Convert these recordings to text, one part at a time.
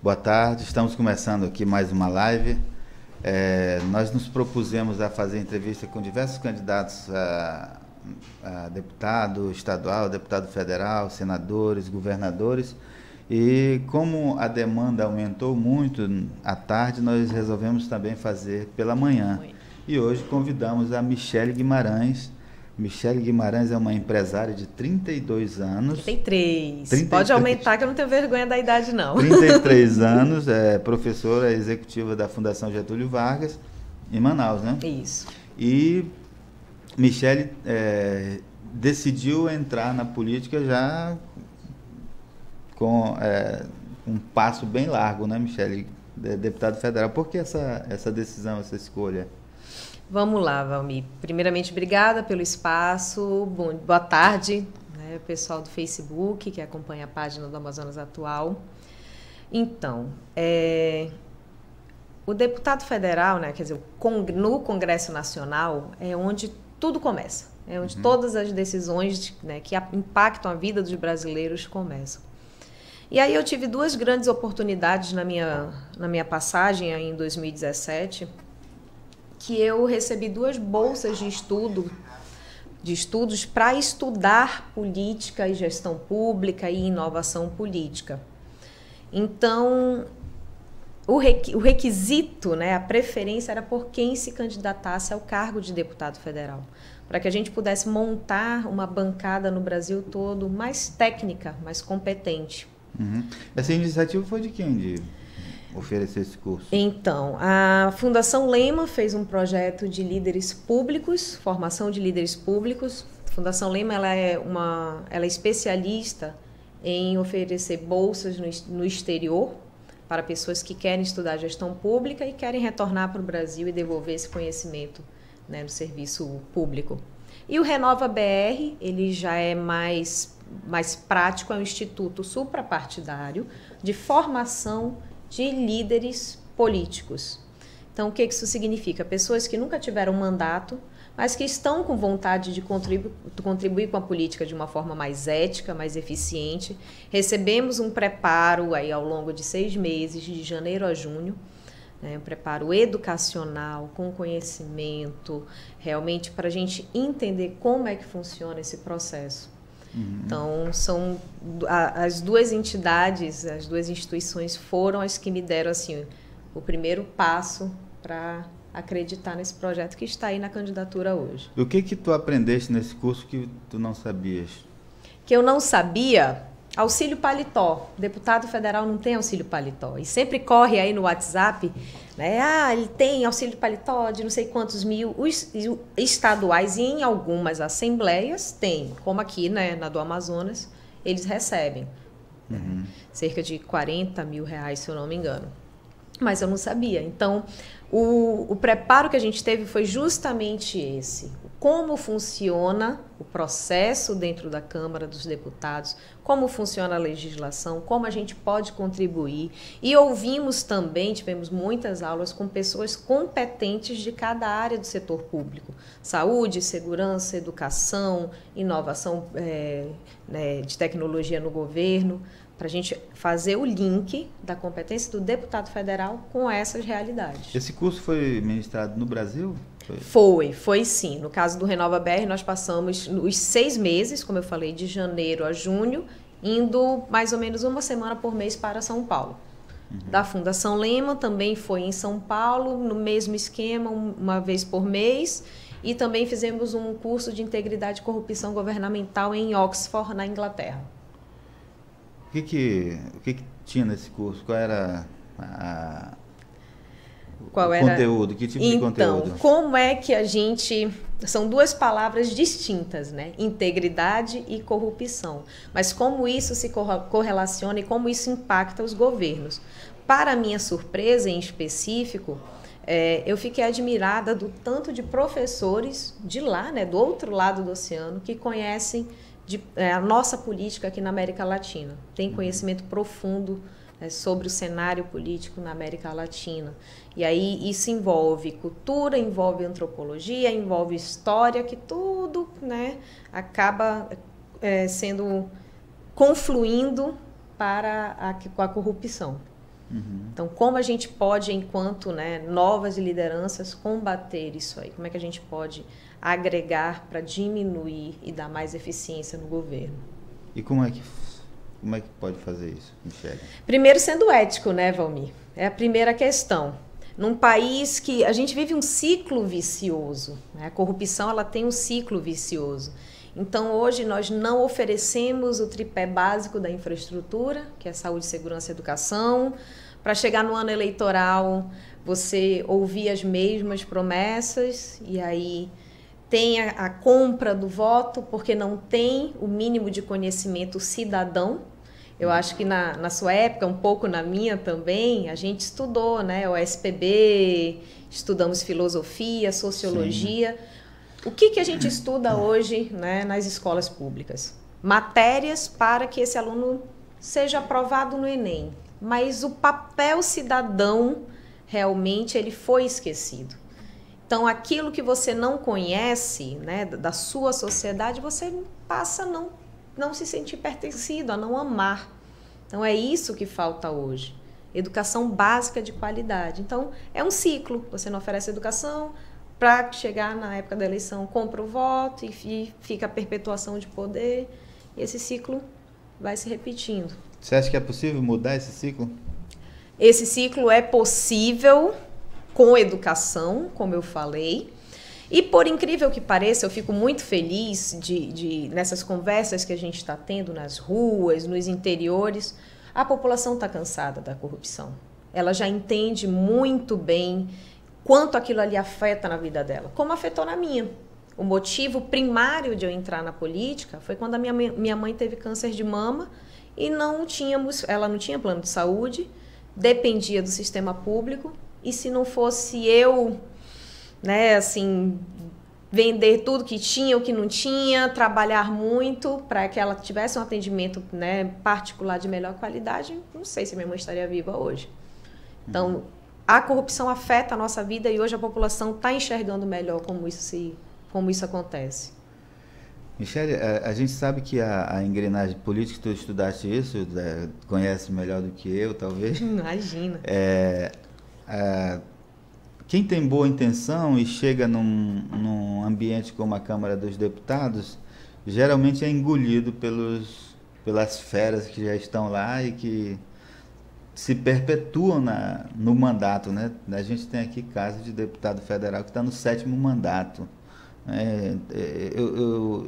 Boa tarde, estamos começando aqui mais uma live. Nós nos propusemos a fazer entrevista com diversos candidatos a deputado estadual, deputado federal, senadores, governadores. E como a demanda aumentou muito à tarde, nós resolvemos também fazer pela manhã. E hoje convidamos a Michele Guimarães. Michele Guimarães é uma empresária de 32 anos. 33. Pode aumentar que eu não tenho vergonha da idade, não. 33 anos, é professora executiva da Fundação Getúlio Vargas, em Manaus, né? Isso. E Michele decidiu entrar na política já com um passo bem largo, né, Michele? Deputado federal. Por que essa decisão, essa escolha? Vamos lá, Valmir. Primeiramente, obrigada pelo espaço. Boa tarde, né, pessoal do Facebook que acompanha a página do Amazonas Atual. Então, o deputado federal, né, quer dizer, no Congresso Nacional é onde tudo começa. É onde todas as decisões, né, que impactam a vida dos brasileiros começam. E aí eu tive duas grandes oportunidades na minha passagem aí em 2017, que eu recebi 2 bolsas de estudos para estudar política e gestão pública e inovação política. Então, o requisito, né, a preferência era por quem se candidatasse ao cargo de deputado federal, para que a gente pudesse montar uma bancada no Brasil todo mais técnica, mais competente. Essa iniciativa foi de quem, de oferecer esse curso? Então, a Fundação Lema fez um projeto de líderes públicos, formação de líderes públicos. A Fundação Lema ela é especialista em oferecer bolsas no exterior para pessoas que querem estudar gestão pública e querem retornar para o Brasil e devolver esse conhecimento, né, no serviço público. E o Renova BR, ele já é mais prático, é um instituto suprapartidário de formação de líderes políticos. Então, o que isso significa? Pessoas que nunca tiveram mandato, mas que estão com vontade de contribuir com a política de uma forma mais ética, mais eficiente. Recebemos um preparo aí ao longo de 6 meses, de janeiro a junho, né, um preparo educacional, com conhecimento, realmente para a gente entender como é que funciona esse processo. Então, são as 2 entidades, as 2 instituições foram as que me deram assim, o primeiro passo para acreditar nesse projeto que está aí na candidatura hoje. E o que tu aprendeste nesse curso que tu não sabias? Que eu não sabia? Auxílio paletó. Deputado federal não tem auxílio paletó. E sempre corre aí no WhatsApp, né? Ele tem auxílio paletó de não sei quantos mil. Os estaduais e em algumas assembleias tem, como aqui, né, na do Amazonas, eles recebem. Cerca de 40 mil reais, se eu não me engano. Mas eu não sabia. Então, o preparo que a gente teve foi justamente esse. Como funciona o processo dentro da Câmara dos Deputados, como funciona a legislação, como a gente pode contribuir. E ouvimos também, tivemos muitas aulas com pessoas competentes de cada área do setor público. Saúde, segurança, educação, inovação de tecnologia no governo, para a gente fazer o link da competência do deputado federal com essas realidades. Esse curso foi ministrado no Brasil? Foi sim. No caso do Renova BR, nós passamos os 6 meses, como eu falei, de janeiro a junho, indo mais ou menos uma semana por mês para São Paulo. Da Fundação Lema também foi em São Paulo, no mesmo esquema, uma vez por mês. E também fizemos um curso de integridade e corrupção governamental em Oxford, na Inglaterra. O que tinha nesse curso? Qual era o conteúdo? Que tipo de conteúdo? Então, como é que a gente... São 2 palavras distintas, né? Integridade e corrupção. Mas como isso se correlaciona e como isso impacta os governos. Para minha surpresa, em específico, eu fiquei admirada do tanto de professores de lá, né, do outro lado do oceano, que conhecem a nossa política aqui na América Latina. Tem conhecimento profundo sobre o cenário político na América Latina. E aí isso envolve cultura, envolve antropologia, envolve história, que tudo, né, acaba sendo confluindo com a corrupção. Então, como a gente pode, enquanto, né, novas lideranças, combater isso aí? Como é que a gente pode agregar para diminuir e dar mais eficiência no governo? E como é que pode fazer isso, Michele? Primeiro, sendo ético, né, Valmir? É a primeira questão. Num país que a gente vive um ciclo vicioso, né? A corrupção ela tem um ciclo vicioso. Então, hoje, nós não oferecemos o tripé básico da infraestrutura, que é saúde, segurança e educação. Para chegar no ano eleitoral, você ouvir as mesmas promessas e aí tem a compra do voto, porque não tem o mínimo de conhecimento cidadão. Eu acho que na sua época, um pouco na minha também, a gente estudou, né? O SPB, estudamos filosofia, sociologia. Sim. O que a gente estuda hoje, né, nas escolas públicas? Matérias para que esse aluno seja aprovado no Enem. Mas o papel cidadão, realmente, ele foi esquecido. Então, aquilo que você não conhece, né, da sua sociedade, você passa a não se sentir pertencido, a não amar. Então, é isso que falta hoje. Educação básica de qualidade. Então, é um ciclo. Você não oferece educação, para chegar na época da eleição, compra o voto e fica a perpetuação de poder. E esse ciclo vai se repetindo. Você acha que é possível mudar esse ciclo? Esse ciclo é possível com educação, como eu falei. E por incrível que pareça, eu fico muito feliz nessas conversas que a gente está tendo nas ruas, nos interiores. A população está cansada da corrupção. Ela já entende muito bem quanto aquilo ali afeta na vida dela, como afetou na minha. O motivo primário de eu entrar na política foi quando a minha mãe teve câncer de mama e ela não tinha plano de saúde, dependia do sistema público, e se não fosse eu, né, assim, vender tudo que tinha, o que não tinha, trabalhar muito para que ela tivesse um atendimento, né, particular de melhor qualidade, não sei se minha mãe estaria viva hoje. Então, a corrupção afeta a nossa vida e hoje a população está enxergando melhor como isso acontece. Michele, a gente sabe que a engrenagem política, tu estudaste isso, conhece melhor do que eu, talvez. Imagina. Quem tem boa intenção e chega num ambiente como a Câmara dos Deputados, geralmente é engolido pelas feras que já estão lá e que se perpetuam no mandato, né? A gente tem aqui casos de deputado federal que está no 7º mandato.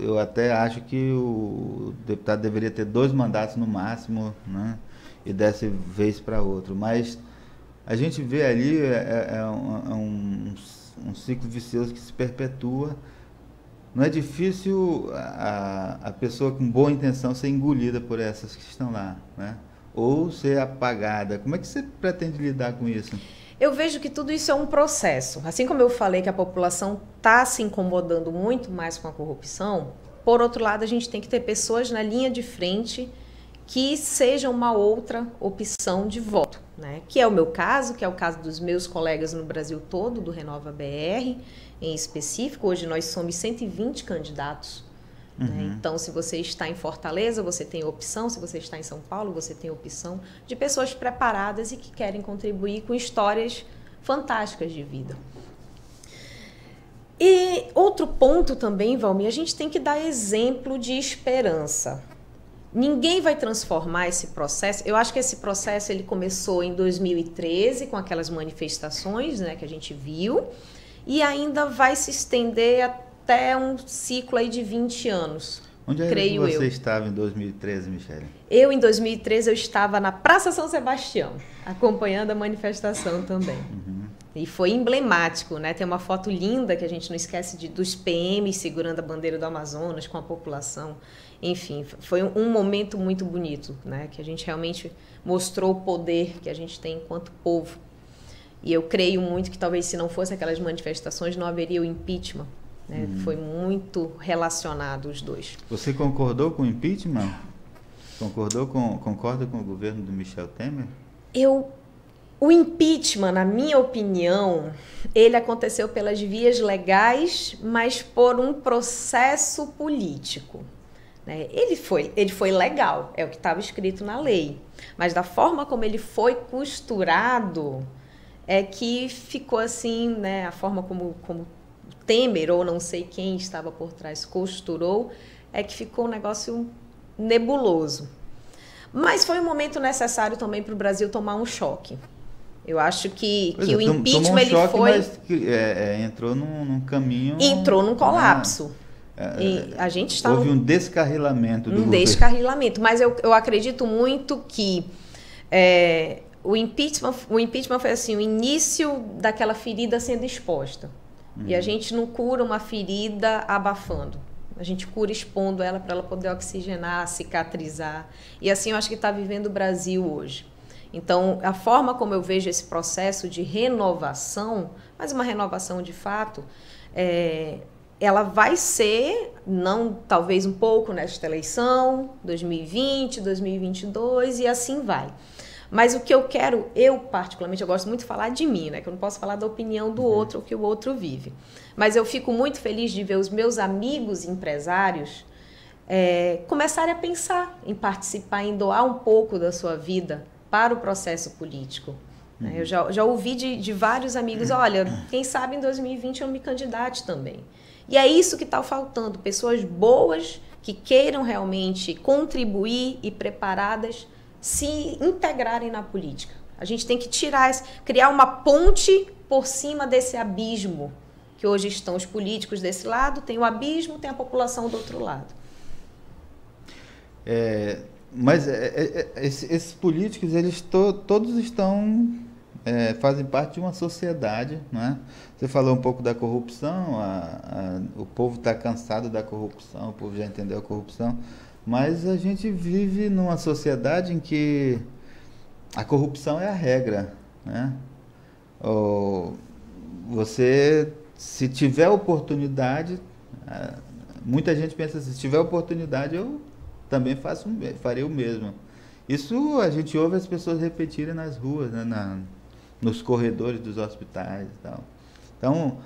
Eu até acho que o deputado deveria ter 2 mandatos no máximo, né? E dessa vez para outro. Mas a gente vê ali um ciclo vicioso que se perpetua. Não é difícil a pessoa com boa intenção ser engolida por essas que estão lá, né? Ou ser apagada. Como é que você pretende lidar com isso? Eu vejo que tudo isso é um processo. Assim como eu falei que a população está se incomodando muito mais com a corrupção, por outro lado, a gente tem que ter pessoas na linha de frente que sejam uma outra opção de voto, né? Que é o meu caso, que é o caso dos meus colegas no Brasil todo, do Renova BR em específico. Hoje nós somos 120 candidatos. Né? Então, se você está em Fortaleza, você tem opção. Se você está em São Paulo, você tem opção de pessoas preparadas e que querem contribuir com histórias fantásticas de vida. E outro ponto também, Valmir, a gente tem que dar exemplo de esperança. Ninguém vai transformar esse processo. Eu acho que esse processo ele começou em 2013 com aquelas manifestações, né, que a gente viu, e ainda vai se estender até um ciclo aí de 20 anos. Onde era que você estava em 2013, Michele? Eu, em 2013, eu estava na Praça São Sebastião, acompanhando a manifestação também. E foi emblemático, né? Tem uma foto linda que a gente não esquece dos PMs segurando a bandeira do Amazonas com a população. Enfim, foi um momento muito bonito, né? Que a gente realmente mostrou o poder que a gente tem enquanto povo. E eu creio muito que talvez se não fosse aquelas manifestações não haveria o impeachment. Né? Foi muito relacionado os dois. Você concordou com o impeachment? Concorda com o governo do Michel Temer? O impeachment, na minha opinião, ele aconteceu pelas vias legais, mas por um processo político. né? Ele foi legal, é o que estava escrito na lei. Mas da forma como ele foi costurado, é que ficou assim, né? A forma como Temer, ou não sei quem estava por trás, costurou, é que ficou um negócio nebuloso. Mas foi um momento necessário também para o Brasil tomar um choque. Eu acho que o impeachment tomou um choque, ele foi... Mas entrou num caminho... Entrou num colapso. A gente está houve um descarrilamento do governo. Descarrilamento. Mas eu acredito muito que o impeachment foi assim, o início daquela ferida sendo exposta. E a gente não cura uma ferida abafando. A gente cura expondo ela para ela poder oxigenar, cicatrizar. E assim eu acho que está vivendo o Brasil hoje. Então, a forma como eu vejo esse processo de renovação, mas uma renovação de fato, ela vai ser, não talvez um pouco nesta eleição, 2020, 2022 e assim vai. Mas o que eu quero, eu particularmente, eu gosto muito de falar de mim, né? Que eu não posso falar da opinião do outro, o que o outro vive. Mas eu fico muito feliz de ver os meus amigos empresários começarem a pensar em participar, em doar um pouco da sua vida para o processo político. Eu já ouvi de vários amigos, olha, quem sabe em 2020 eu me candidate também. E é isso que está faltando, pessoas boas que queiram realmente contribuir e preparadas se integrarem na política. A gente tem que criar uma ponte por cima desse abismo, que hoje estão os políticos desse lado, tem o abismo, tem a população do outro lado. Mas esses políticos, eles todos estão, fazem parte de uma sociedade, não é? Você falou um pouco da corrupção, o povo está cansado da corrupção, o povo já entendeu a corrupção, mas a gente vive numa sociedade em que a corrupção é a regra, né? Você, se tiver oportunidade, muita gente pensa assim, se tiver oportunidade eu também farei o mesmo. Isso a gente ouve as pessoas repetirem nas ruas, né? Nos corredores dos hospitais e tal. Então,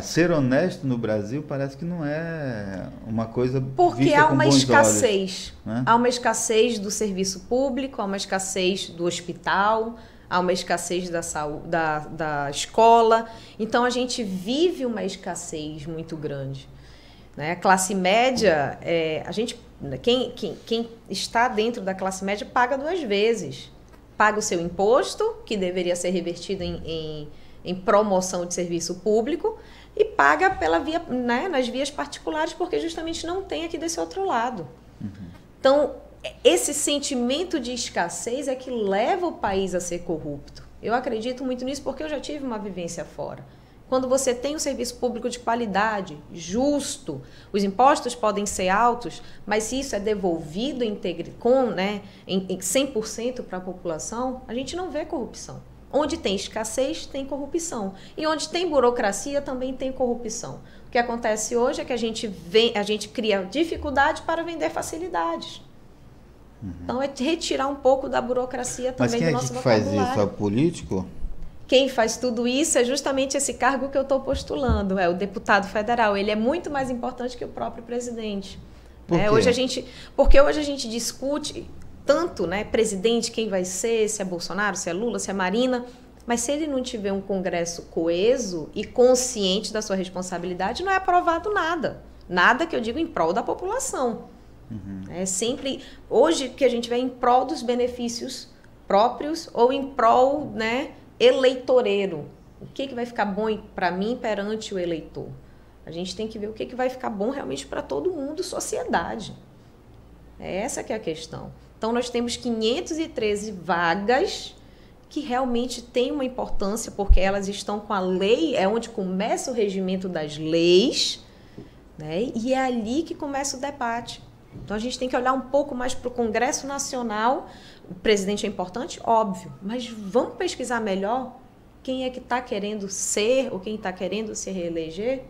ser honesto no Brasil parece que não é uma coisa porque vista há com uma bons escassez, olhos, né? Há uma escassez do serviço público, há uma escassez do hospital, há uma escassez da saúde, da escola. Então a gente vive uma escassez muito grande, né? A classe média, quem está dentro da classe média paga duas vezes. Paga o seu imposto, que deveria ser revertido em promoção de serviço público, e paga pela via, né, nas vias particulares, porque justamente não tem aqui desse outro lado. Então, esse sentimento de escassez é que leva o país a ser corrupto. Eu acredito muito nisso porque eu já tive uma vivência fora. Quando você tem um serviço público de qualidade, justo, os impostos podem ser altos, mas se isso é devolvido em 100% para a população, a gente não vê corrupção. Onde tem escassez, tem corrupção. E onde tem burocracia, também tem corrupção. O que acontece hoje é que a gente cria dificuldade para vender facilidades. Então, é retirar um pouco da burocracia também do nosso vocabulário. Mas quem é que faz isso? É o político? Quem faz tudo isso é justamente esse cargo que eu estou postulando, é o deputado federal. Ele é muito mais importante que o próprio presidente. Por quê? Porque hoje a gente discute tanto, né, presidente, quem vai ser, se é Bolsonaro, se é Lula, se é Marina, mas se ele não tiver um Congresso coeso e consciente da sua responsabilidade, não é aprovado nada. Nada que eu digo em prol da população. É sempre, hoje, que a gente vê em prol dos benefícios próprios ou em prol, né, eleitoreiro. O que vai ficar bom para mim perante o eleitor? A gente tem que ver o que vai ficar bom realmente para todo mundo, sociedade. Essa que é a questão. Então, nós temos 513 vagas que realmente têm uma importância, porque elas estão com a lei, é onde começa o regimento das leis, né? E é ali que começa o debate. Então, a gente tem que olhar um pouco mais para o Congresso Nacional. O presidente é importante? Óbvio. Mas vamos pesquisar melhor quem é que está querendo ser ou quem está querendo se reeleger?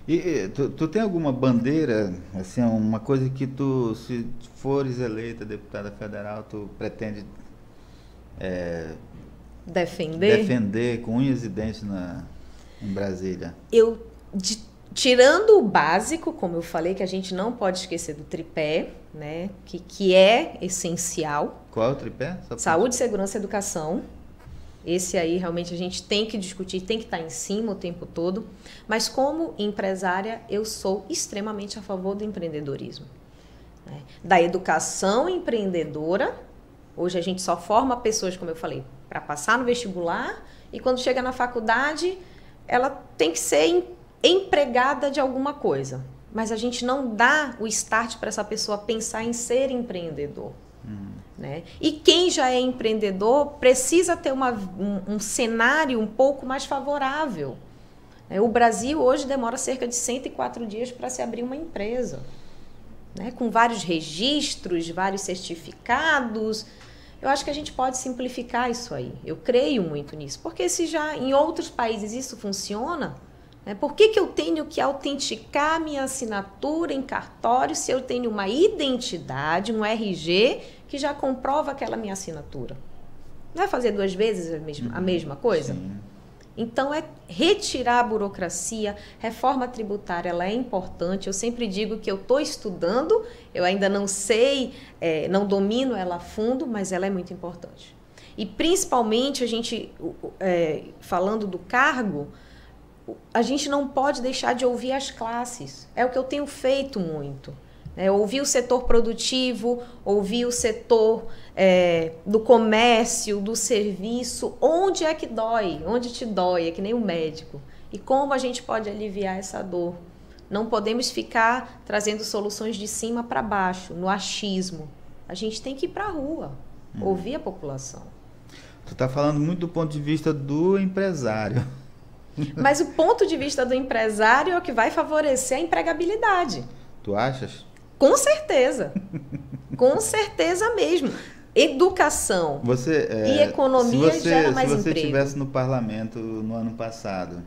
E tu tem alguma bandeira, assim, uma coisa que tu, se fores eleita deputada federal, tu pretende defender com unhas e dentes em Brasília? tirando o básico, como eu falei, que a gente não pode esquecer do tripé, né? Que é essencial. Qual é o tripé? Saúde, segurança e educação. Esse aí realmente a gente tem que discutir, tem que estar em cima o tempo todo. Mas como empresária, eu sou extremamente a favor do empreendedorismo, né? Da educação empreendedora. Hoje a gente só forma pessoas, como eu falei, para passar no vestibular, e quando chega na faculdade, ela tem que ser empregada de alguma coisa. Mas a gente não dá o start para essa pessoa pensar em ser empreendedor. Né? E quem já é empreendedor precisa ter um cenário um pouco mais favorável. O Brasil hoje demora cerca de 104 dias para se abrir uma empresa, né? Com vários registros, vários certificados. Eu acho que a gente pode simplificar isso aí. Eu creio muito nisso. Porque se já em outros países isso funciona, né, por que eu tenho que autenticar minha assinatura em cartório se eu tenho uma identidade, um RG, que já comprova aquela minha assinatura? Não é fazer 2 vezes a mesma coisa? Sim. Então, é retirar a burocracia. Reforma tributária, ela é importante. Eu sempre digo que eu estou estudando, eu ainda não sei, não domino ela a fundo, mas ela é muito importante. E, principalmente, a gente, falando do cargo, a gente não pode deixar de ouvir as classes. É o que eu tenho feito muito. Ouvir o setor produtivo, ouvir o setor do comércio, do serviço, onde é que dói, onde te dói, é que nem o médico. E como a gente pode aliviar essa dor? Não podemos ficar trazendo soluções de cima para baixo, no achismo. A gente tem que ir para a rua, ouvir a população. Tu está falando muito do ponto de vista do empresário. Mas o ponto de vista do empresário é o que vai favorecer a empregabilidade. Tu achas? Com certeza. Com certeza mesmo. Educação e economia gera mais emprego. Se você estivesse no parlamento no ano passado,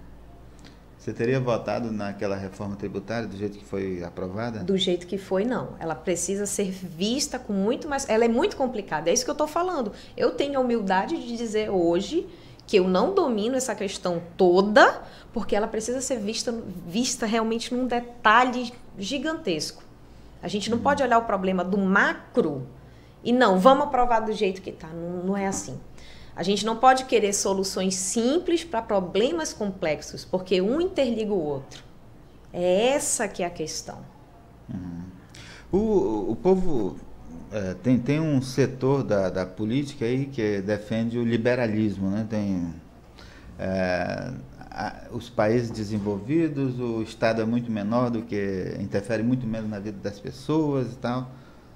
você teria votado naquela reforma tributária do jeito que foi aprovada? Do jeito que foi, não. Ela precisa ser vista com muito mais... Ela é muito complicada, é isso que eu estou falando. Eu tenho a humildade de dizer hoje que eu não domino essa questão toda, porque ela precisa ser vista realmente num detalhe gigantesco. A gente não pode olhar o problema do macro e não, vamos aprovar do jeito que está. Não é assim. A gente não pode querer soluções simples para problemas complexos, porque um interliga o outro. É essa que é a questão. O povo... tem um setor da política aí que defende o liberalismo, né? Tem os países desenvolvidos, o Estado é muito menor do que, interfere muito menos na vida das pessoas e tal.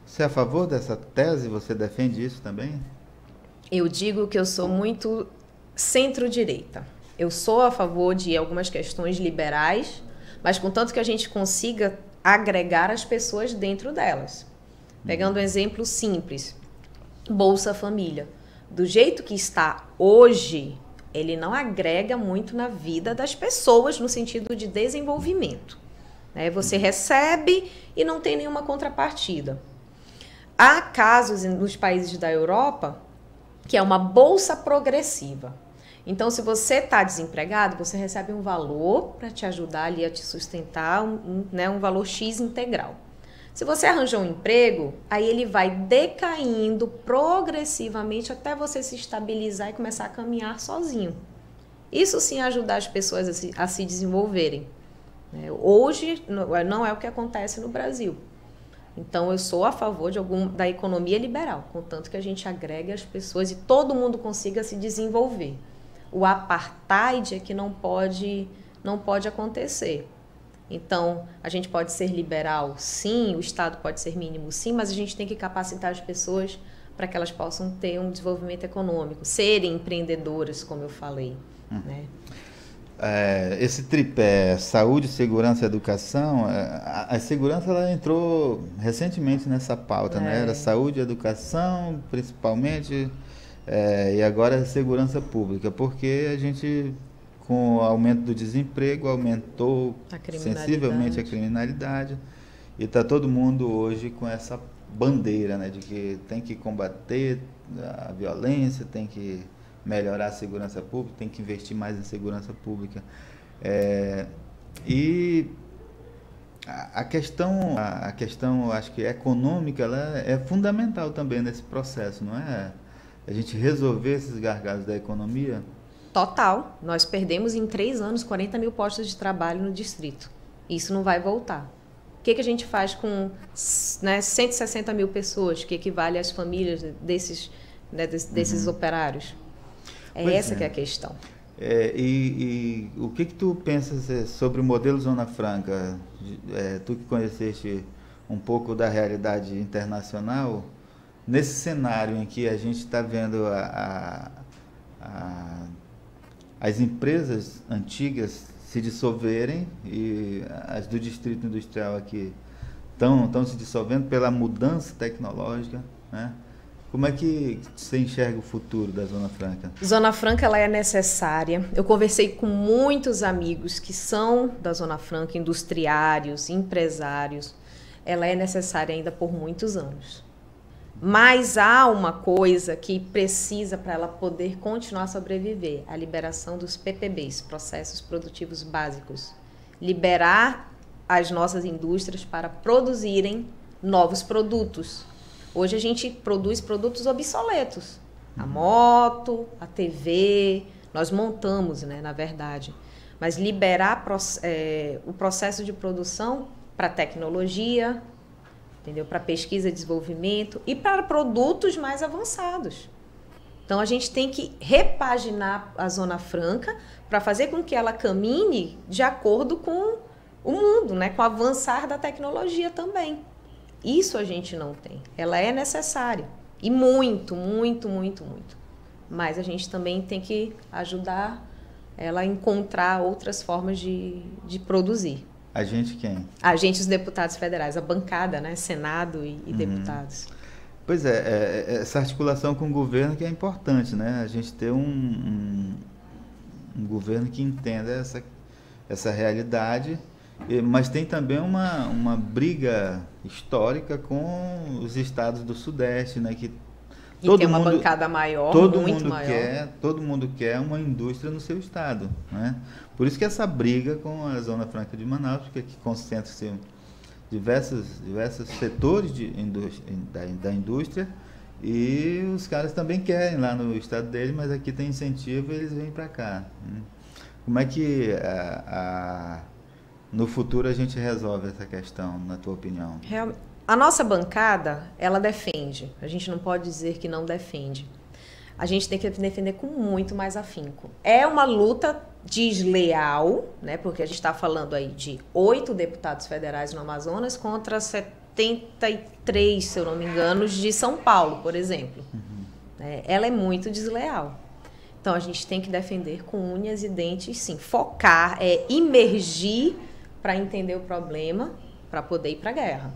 Você é a favor dessa tese? Você defende isso também? Eu digo que eu sou muito centro-direita. Eu sou a favor de algumas questões liberais, mas contanto que a gente consiga agregar as pessoas dentro delas. Pegando um exemplo simples, Bolsa Família. Do jeito que está hoje, ele não agrega muito na vida das pessoas no sentido de desenvolvimento. Você recebe e não tem nenhuma contrapartida. Há casos nos países da Europa que é uma bolsa progressiva. Então, se você está desempregado, você recebe um valor para te ajudar ali a te sustentar, um valor X integral. Se você arranjou um emprego, aí ele vai decaindo progressivamente até você se estabilizar e começar a caminhar sozinho. Isso sim ajudar as pessoas a se desenvolverem. Hoje não é o que acontece no Brasil. Então eu sou a favor da economia liberal, contanto que a gente agregue as pessoas e todo mundo consiga se desenvolver. O apartheid é que não pode acontecer. Então, a gente pode ser liberal, sim, o Estado pode ser mínimo, sim, mas a gente tem que capacitar as pessoas para que elas possam ter um desenvolvimento econômico, serem empreendedoras, como eu falei. Né? Esse tripé, saúde, segurança e educação, a segurança ela entrou recentemente nessa pauta, né? Era saúde e educação, principalmente, e agora é segurança pública, porque a gente... Com o aumento do desemprego, aumentou sensivelmente a criminalidade. E está todo mundo hoje com essa bandeira, né, de que tem que combater a violência, tem que melhorar a segurança pública, tem que investir mais em segurança pública. E A questão, acho que econômica, ela é fundamental também nesse processo, não é? A gente resolver esses gargalos da economia. Total. Nós perdemos em 3 anos 40 mil postos de trabalho no distrito. Isso não vai voltar. O que a gente faz com 160 mil pessoas, que equivale às famílias desses operários? Essa que é a questão. E o que tu pensas sobre o modelo Zona Franca? Tu que conheceste um pouco da realidade internacional, nesse cenário em que a gente está vendo as empresas antigas se dissolverem e as do Distrito Industrial aqui estão se dissolvendo pela mudança tecnológica, né? Como é que você enxerga o futuro da Zona Franca? Zona Franca, ela é necessária. Eu conversei com muitos amigos que são da Zona Franca, industriários, empresários. Ela é necessária ainda por muitos anos. Mas há uma coisa que precisa para ela poder continuar a sobreviver, a liberação dos PPBs, Processos Produtivos Básicos. Liberar as nossas indústrias para produzirem novos produtos. Hoje a gente produz produtos obsoletos. A moto, a TV, nós montamos, né, na verdade. Mas liberar o processo de produção para tecnologia, entendeu? Para pesquisa e desenvolvimento e para produtos mais avançados. Então a gente tem que repaginar a Zona Franca para fazer com que ela caminhe de acordo com o mundo, né, com o avançar da tecnologia também. Isso a gente não tem. Ela é necessária. E muito, muito, muito, muito. Mas a gente também tem que ajudar ela a encontrar outras formas de produzir. A gente quem? A gente, os deputados federais, a bancada, né? Senado e deputados. Pois essa articulação com o governo que é importante, né? A gente ter um governo que entenda essa realidade. Mas tem também uma briga histórica com os estados do Sudeste, né? Que tem uma bancada maior, muito maior. Todo mundo quer uma indústria no seu estado, né? Por isso que essa briga com a Zona Franca de Manaus, porque aqui concentra-se diversos setores da indústria e os caras também querem lá no estado deles, mas aqui tem incentivo e eles vêm para cá, né? Como é que no futuro a gente resolve essa questão, na tua opinião? A nossa bancada, ela defende. A gente não pode dizer que não defende. A gente tem que defender com muito mais afinco. É uma luta desleal, né? Porque a gente está falando aí de 8 deputados federais no Amazonas contra 73, se eu não me engano, de São Paulo, por exemplo. Ela é muito desleal. Então, a gente tem que defender com unhas e dentes, sim. Focar, imergir para entender o problema, para poder ir para a guerra.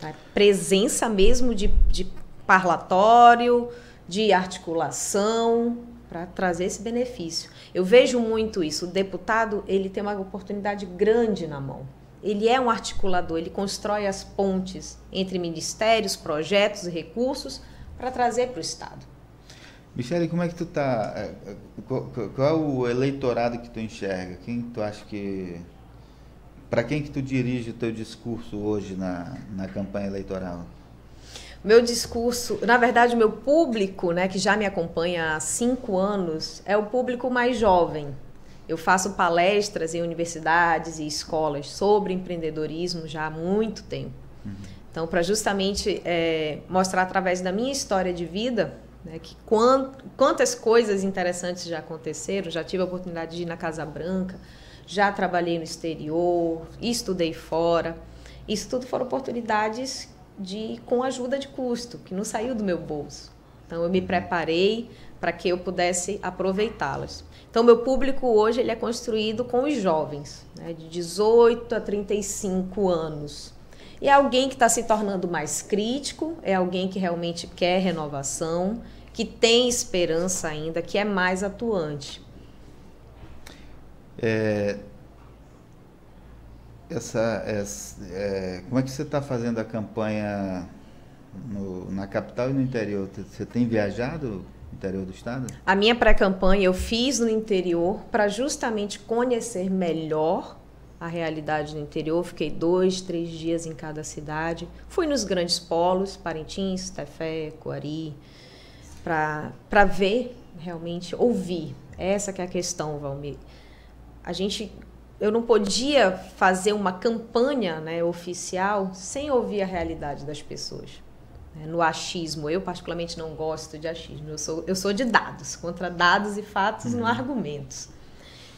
A presença mesmo de parlatório, de articulação, para trazer esse benefício. Eu vejo muito isso. O deputado, ele tem uma oportunidade grande na mão. Ele é um articulador, ele constrói as pontes entre ministérios, projetos e recursos para trazer para o Estado. Michele, como é que tu tá? Qual é o eleitorado que tu enxerga? Quem tu acha que... Para quem que tu dirige o teu discurso hoje na campanha eleitoral? Meu discurso, na verdade, o meu público, né, que já me acompanha há 5 anos, é o público mais jovem. Eu faço palestras em universidades e escolas sobre empreendedorismo já há muito tempo. Então, para justamente mostrar através da minha história de vida, né, que quantas coisas interessantes já aconteceram, já tive a oportunidade de ir na Casa Branca, já trabalhei no exterior, estudei fora. Isso tudo foram oportunidades com ajuda de custo, que não saiu do meu bolso. Então, eu me preparei para que eu pudesse aproveitá-las. Então, meu público hoje ele é construído com os jovens, né, de 18 a 35 anos. E é alguém que está se tornando mais crítico, é alguém que realmente quer renovação, que tem esperança ainda, que é mais atuante. Como é que você está fazendo a campanha na capital e no interior? Você tem viajado no interior do estado? A minha pré-campanha eu fiz no interior para justamente conhecer melhor a realidade no interior. Fiquei 2, 3 dias em cada cidade. Fui nos grandes polos, Parintins, Tefé, Coari, para ver, realmente, ouvir. Essa que é a questão, Valmir. Eu não podia fazer uma campanha, né, oficial sem ouvir a realidade das pessoas. No achismo, eu particularmente não gosto de achismo, eu sou de dados, contra dados e fatos, não argumentos.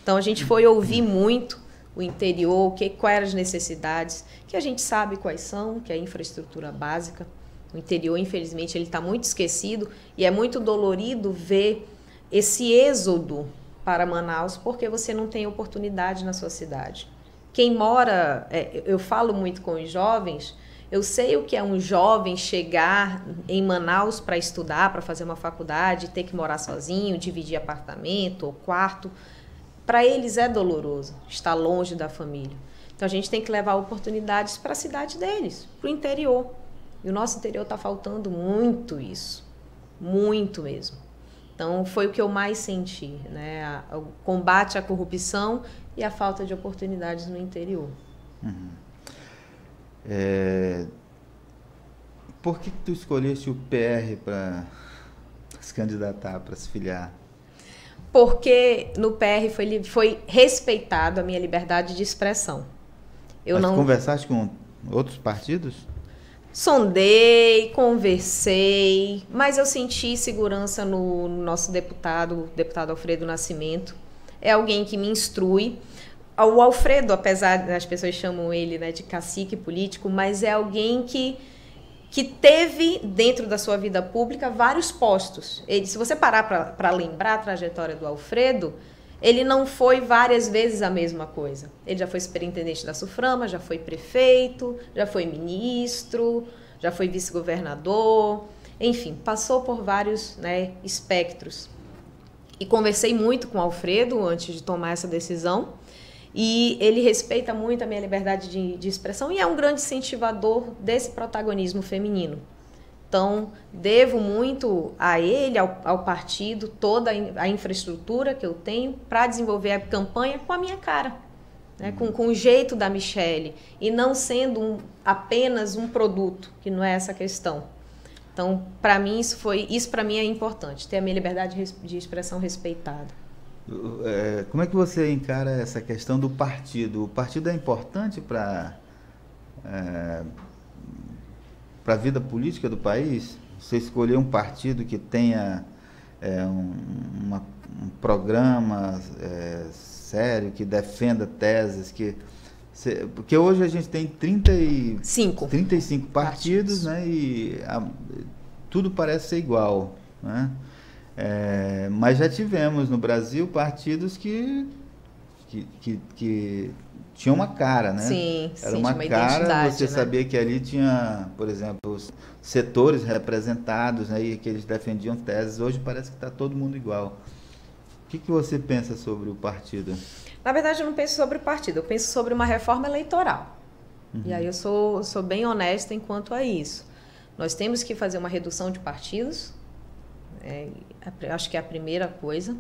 Então a gente foi ouvir muito o interior, quais eram as necessidades, que a gente sabe quais são, que é a infraestrutura básica. O interior, infelizmente, ele está muito esquecido e é muito dolorido ver esse êxodo para Manaus, porque você não tem oportunidade na sua cidade. Quem mora, eu falo muito com os jovens, eu sei o que é um jovem chegar em Manaus para estudar, para fazer uma faculdade, ter que morar sozinho, dividir apartamento ou quarto. Para eles é doloroso estar longe da família. Então a gente tem que levar oportunidades para a cidade deles, para o interior. E o nosso interior está faltando muito isso, muito mesmo. Então, foi o que eu mais senti, né? O combate à corrupção e a falta de oportunidades no interior. Uhum. Por que tu escolheste o PR para se candidatar, para se filiar? Porque no PR foi respeitado a minha liberdade de expressão. Conversaste com outros partidos? Sondei, conversei, mas eu senti segurança no nosso deputado, o deputado Alfredo Nascimento. É alguém que me instrui. O Alfredo, apesar das pessoas chamam ele, né, de cacique político, mas é alguém que teve dentro da sua vida pública vários postos. Se você parar para lembrar a trajetória do Alfredo, ele não foi várias vezes a mesma coisa. Ele já foi superintendente da SUFRAMA, já foi prefeito, já foi ministro, já foi vice-governador, enfim, passou por vários, né, espectros. E conversei muito com o Alfredo antes de tomar essa decisão, e ele respeita muito a minha liberdade de expressão e é um grande incentivador desse protagonismo feminino. Então, devo muito a ele, ao partido, toda a infraestrutura que eu tenho para desenvolver a campanha com a minha cara, né? Com o jeito da Michele, e não sendo apenas um produto, que não é essa a questão. Então, para mim, isso para mim é importante, ter a minha liberdade de expressão respeitada. Como é que você encara essa questão do partido? O partido é importante para a vida política do país? Você escolher um partido que tenha um programa sério, que defenda teses, porque hoje a gente tem 35 partidos, né, e tudo parece ser igual, né? Mas já tivemos no Brasil partidos que tinha uma cara, né? Sim, era uma cara, você, né, sabia que ali tinha, por exemplo, os setores representados, né, e que eles defendiam teses. Hoje parece que está todo mundo igual. O que você pensa sobre o partido? Na verdade, eu não penso sobre o partido, eu penso sobre uma reforma eleitoral. Uhum. E aí eu sou bem honesta enquanto a isso. Nós temos que fazer uma redução de partidos, acho que é a primeira coisa,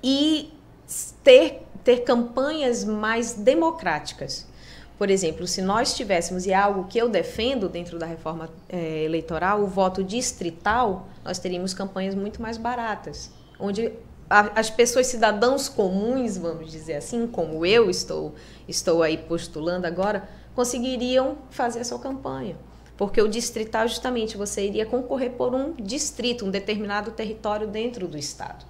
e ter campanhas mais democráticas. Por exemplo, se nós tivéssemos, e é algo que eu defendo dentro da reforma eleitoral, o voto distrital, nós teríamos campanhas muito mais baratas, onde as pessoas, cidadãos comuns, vamos dizer assim, como eu estou aí postulando agora, conseguiriam fazer a sua campanha. Porque o distrital, justamente, você iria concorrer por um distrito, um determinado território dentro do estado.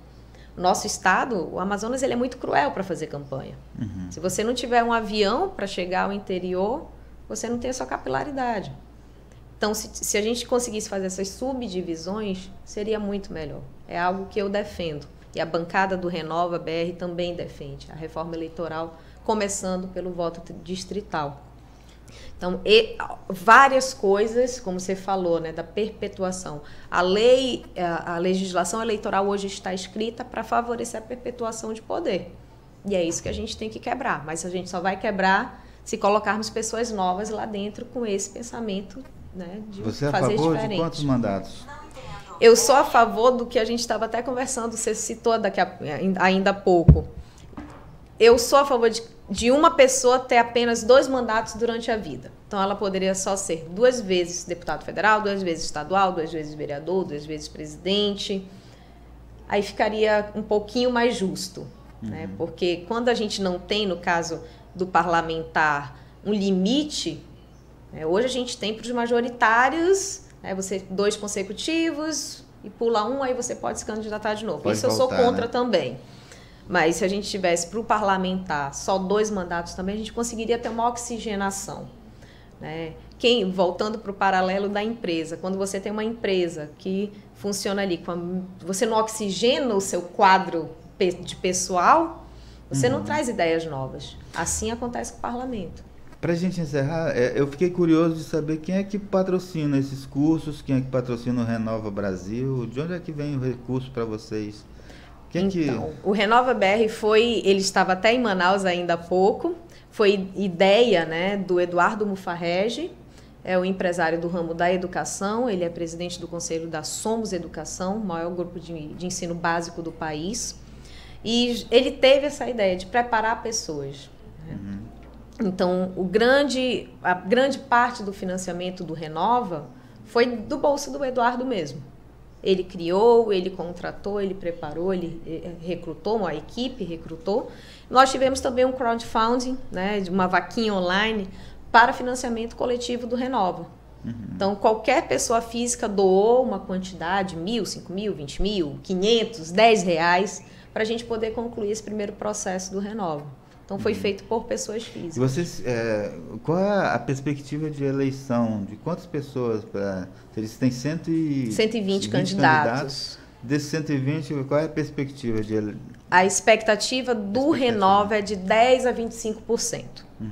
O nosso estado, o Amazonas, ele é muito cruel para fazer campanha. Uhum. Se você não tiver um avião para chegar ao interior, você não tem a sua capilaridade. Então, se a gente conseguisse fazer essas subdivisões, seria muito melhor. É algo que eu defendo. E a bancada do Renova BR também defende a reforma eleitoral, começando pelo voto distrital. Então, várias coisas, como você falou, né, da perpetuação. A legislação eleitoral hoje está escrita para favorecer a perpetuação de poder. E é isso que a gente tem que quebrar. Mas a gente só vai quebrar se colocarmos pessoas novas lá dentro com esse pensamento, né, de você fazer diferente. Você é a favor de quantos mandatos? Eu sou a favor do que a gente estava até conversando, você citou ainda há pouco. Eu sou a favor de uma pessoa ter apenas 2 mandatos durante a vida. Então, ela poderia só ser 2 vezes deputado federal, 2 vezes estadual, 2 vezes vereador, 2 vezes presidente. Aí ficaria um pouquinho mais justo, né? Porque quando a gente não tem, no caso do parlamentar, um limite, né? Hoje a gente tem para os majoritários, né? Você 2 consecutivos e pula 1, aí você pode se candidatar de novo. Pode Isso voltar, eu sou contra, né? Também. Mas se a gente tivesse para o parlamentar só 2 mandatos também, a gente conseguiria ter uma oxigenação, né? Voltando para o paralelo da empresa, quando você tem uma empresa que funciona ali, você não oxigena o seu quadro de pessoal, você não traz ideias novas. Assim acontece com o parlamento. Para a gente encerrar, eu fiquei curioso de saber quem é que patrocina esses cursos, quem é que patrocina o Renova Brasil, de onde é que vem o recurso para vocês? Então, o Renova BR ele estava até em Manaus ainda há pouco, foi ideia, né, do Eduardo Mufarrege, é o empresário do ramo da educação, ele é presidente do conselho da Somos Educação, o maior grupo de ensino básico do país, e ele teve essa ideia de preparar pessoas, né? Então, a grande parte do financiamento do Renova foi do bolso do Eduardo mesmo. Ele criou, ele contratou, ele preparou, ele recrutou, uma equipe recrutou. Nós tivemos também um crowdfunding, né, de uma vaquinha online para financiamento coletivo do Renova. Então, qualquer pessoa física doou uma quantidade, 1.000, 5.000, 20.000, 500, R$10, para a gente poder concluir esse primeiro processo do Renova. Então, foi feito por pessoas físicas. E vocês, qual é a perspectiva de eleição? De quantas pessoas? Eles têm 120 candidatos. Desses 120, qual é a perspectiva de A expectativa do Renova é de 10% a 25%.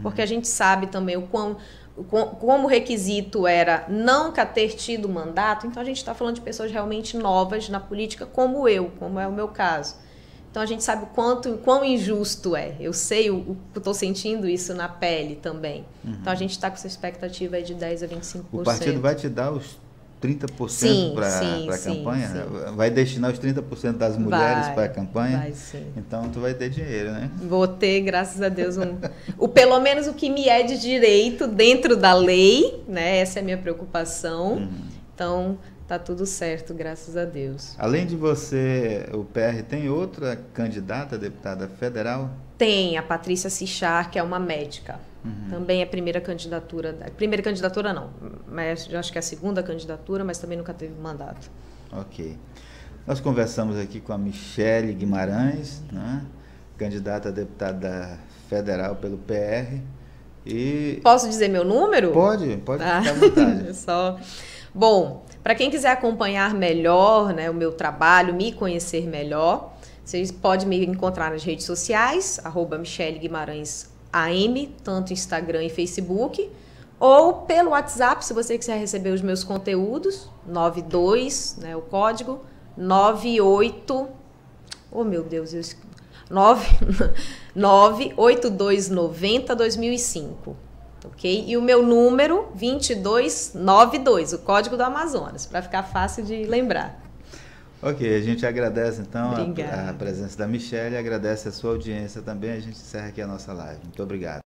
Porque a gente sabe também como o requisito era nunca ter tido mandato, então a gente está falando de pessoas realmente novas na política, como é o meu caso. Então a gente sabe quão injusto é. Eu sei, eu estou sentindo isso na pele também. Então a gente está com essa expectativa aí de 10% a 25%. O partido vai te dar os 30% para a campanha? Sim. Vai destinar os 30% das mulheres para a campanha? Vai, sim. Então tu vai ter dinheiro, né? Vou ter, graças a Deus, pelo menos o que me é de direito dentro da lei, né? Essa é a minha preocupação. Então, tá tudo certo, graças a Deus. Além de você, o PR tem outra candidata a deputada federal? Tem, a Patrícia Cichar, que é uma médica. Também é primeira candidatura não, mas eu acho que é a segunda candidatura, mas também nunca teve mandato. Ok. Nós conversamos aqui com a Michele Guimarães, né? Candidata a deputada federal pelo PR. E... Posso dizer meu número? Pode ficar à vontade. Bom, para quem quiser acompanhar melhor, né, o meu trabalho, me conhecer melhor, vocês podem me encontrar nas redes sociais, @Michele Guimarães AM, tanto Instagram e Facebook, ou pelo WhatsApp, se você quiser receber os meus conteúdos, 92, né, o código, 98, oh meu Deus, 98290-2005, ok? E o meu número, 2292, o código do Amazonas, para ficar fácil de lembrar. Ok, a gente agradece então a presença da Michele, agradece a sua audiência também, a gente encerra aqui a nossa live. Muito obrigado.